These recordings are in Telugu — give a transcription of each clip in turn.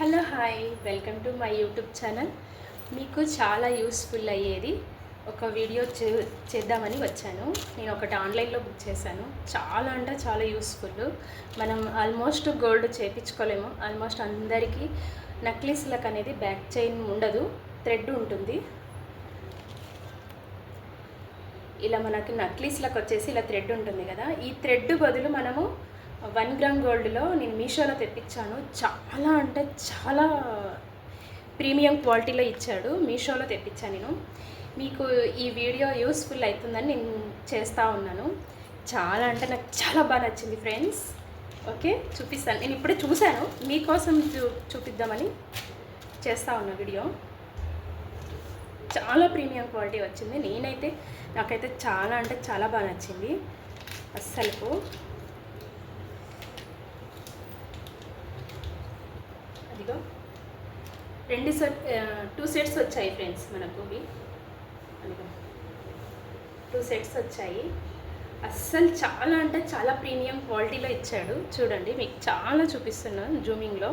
Hello hi welcome to my YouTube channel. మీకు చాలా యూస్ఫుల్ అయ్యేది ఒక వీడియో చేద్దామని వచ్చాను. నేను ఒకటి ఆన్లైన్లో బుక్ చేశాను. చాలా అంటే చాలా యూస్ఫుల్. మనం ఆల్మోస్ట్ గోల్డ్ చేయించుకోలేము. ఆల్మోస్ట్ అందరికీ నెక్లెస్లకు అనేది బ్యాక్ చైన్ ఉండదు, థ్రెడ్ ఉంటుంది. ఇలా మనకి నెక్లెస్లకు వచ్చేసి ఇలా థ్రెడ్ ఉంటుంది కదా, ఈ థ్రెడ్ బదులు మనము 1 గ్రామ్ గోల్డ్లో నేను మీషోలో తెప్పించాను. చాలా అంటే చాలా ప్రీమియం క్వాలిటీలో ఇచ్చాడు. మీషోలో తెప్పించాను నేను. మీకు ఈ వీడియో యూస్ఫుల్ అవుతుందని నేను చేస్తూ ఉన్నాను. చాలా అంటే నాకు చాలా బాగా నచ్చింది ఫ్రెండ్స్. ఓకే, చూపిస్తాను. నేను ఇప్పుడే చూశాను, మీకోసం చూపిద్దామని చేస్తూ ఉన్నా వీడియో. చాలా ప్రీమియం క్వాలిటీ వచ్చింది. నాకైతే చాలా అంటే చాలా బాగా నచ్చింది అస్సలు. అదిగో 2 సెట్స్ వచ్చాయి ఫ్రెండ్స్ మనకు. అదిగో 2 సెట్స్ వచ్చాయి. అస్సలు చాలా అంటే చాలా ప్రీమియం క్వాలిటీలో ఇచ్చాడు. చూడండి, మీకు చాలా చూపిస్తున్నాను జూమింగ్లో.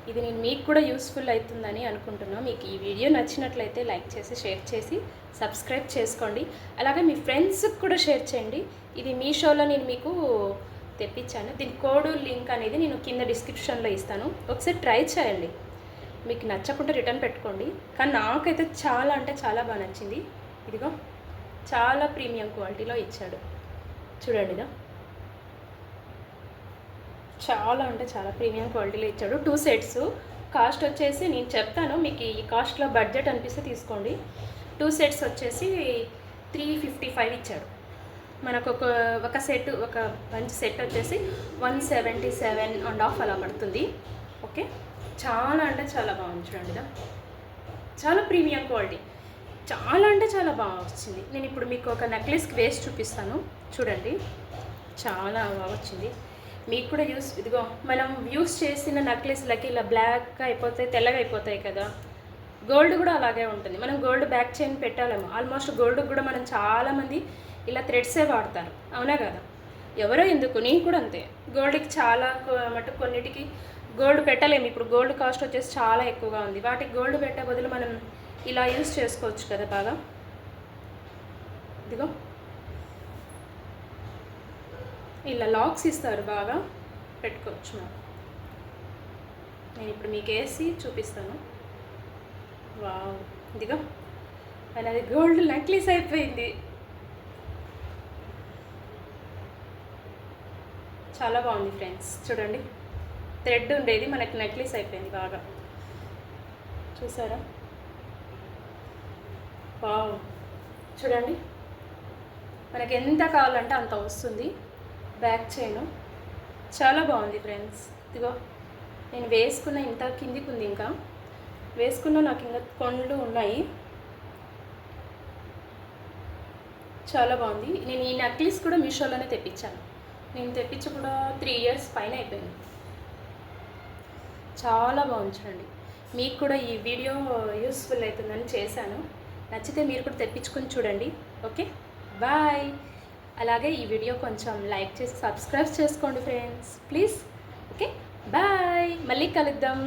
ఇది నేను మీకు కూడా యూస్ఫుల్ అవుతుందని అనుకుంటున్నాను. మీకు ఈ వీడియో నచ్చినట్లయితే లైక్ చేసి, షేర్ చేసి, సబ్స్క్రైబ్ చేసుకోండి. అలాగే మీ ఫ్రెండ్స్కి కూడా షేర్ చేయండి. ఇది మీషోలో నేను మీకు తెప్పించాను. దీని కోడ్ లింక్ అనేది నేను కింద డిస్క్రిప్షన్లో ఇస్తాను. ఒకసారి ట్రై చేయండి. మీకు నచ్చకుండా రిటర్న్ పెట్టుకోండి. కానీ నాకైతే చాలా అంటే చాలా బాగా నచ్చింది. ఇదిగో చాలా ప్రీమియం క్వాలిటీలో ఇచ్చాడు. చూడండి, ఇదో చాలా అంటే చాలా ప్రీమియం క్వాలిటీలో ఇచ్చాడు. 2 సెట్స్. కాస్ట్ వచ్చేసి నేను చెప్తాను, మీకు ఈ కాస్ట్లో బడ్జెట్ అనిపిస్తే తీసుకోండి. 2 సెట్స్ వచ్చేసి 355 ఇచ్చాడు. మనకు ఒక సెట్, ఒక మంచి సెట్ వచ్చేసి 177.5 అలా పడుతుంది. ఓకే, చాలా అంటే చాలా బాగుంది. చూడండి, ఇదా చాలా ప్రీమియం క్వాలిటీ. చాలా అంటే చాలా బాగా వచ్చింది. నేను ఇప్పుడు మీకు ఒక నెక్లెస్కి వేసి చూపిస్తాను. చూడండి, చాలా బాగా వచ్చింది. మీకు కూడా ఇదిగో మనం యూస్ చేసిన నెక్లెస్లకి ఇలా బ్లాక్ అయిపోతాయి, తెల్లగా అయిపోతాయి కదా. గోల్డ్ కూడా అలాగే ఉంటుంది. మనం గోల్డ్ బ్యాక్ చైన్ పెట్టాలేమో. ఆల్మోస్ట్ గోల్డ్ కూడా మనం చాలామంది ఇలా థ్రెడ్సే వాడతారు, అవునా కదా? ఎవరో ఎందుకు, నేను కూడా అంతే. గోల్డ్కి చాలా మటుకు కొన్నిటికి గోల్డ్ పెట్టలేము. ఇప్పుడు గోల్డ్ కాస్ట్ వచ్చేసి చాలా ఎక్కువగా ఉంది. వాటికి గోల్డ్ పెట్టే బదులు మనం ఇలా యూస్ చేసుకోవచ్చు కదా బాగా. ఇదిగో ఇలా లాక్స్ ఇస్తారు, బాగా పెట్టుకోవచ్చు మనం. నేను ఇప్పుడు మీకు వేసి చూపిస్తాను. వావ్, ఇదిగో అది గోల్డ్ నెక్లెస్ అయిపోయింది. చాలా బాగుంది ఫ్రెండ్స్. చూడండి, థ్రెడ్ ఉండేది మనకి నెక్లెస్ అయిపోయింది బాగా. చూసారా? వావ్, చూడండి, మనకి ఎంత కావాలంటే అంత వస్తుంది. బ్యాక్ చైను చాలా బాగుంది ఫ్రెండ్స్. ఇదిగో నేను వేసుకున్న ఇంత కిందికి ఉంది, ఇంకా వేసుకున్న నాకు ఇంకా కొండ్లు ఉన్నాయి. చాలా బాగుంది. నేను ఈ నెక్లెస్ కూడా మీషోలోనే తెప్పించాను. నేను తెప్పించి కూడా 3 ఇయర్స్ పైన అయిపోయింది. చాలా బాగుంది. చూడండి, మీకు కూడా ఈ వీడియో యూస్ఫుల్ అవుతుందని చేశాను. నచ్చితే మీరు కూడా తెప్పించుకొని చూడండి. Okay, bye. అలాగే ఈ వీడియో కొంచెం లైక్ చేసి సబ్స్క్రైబ్ చేసుకోండి ఫ్రెండ్స్, ప్లీజ్. Okay, bye. మళ్ళీ కలుద్దాం.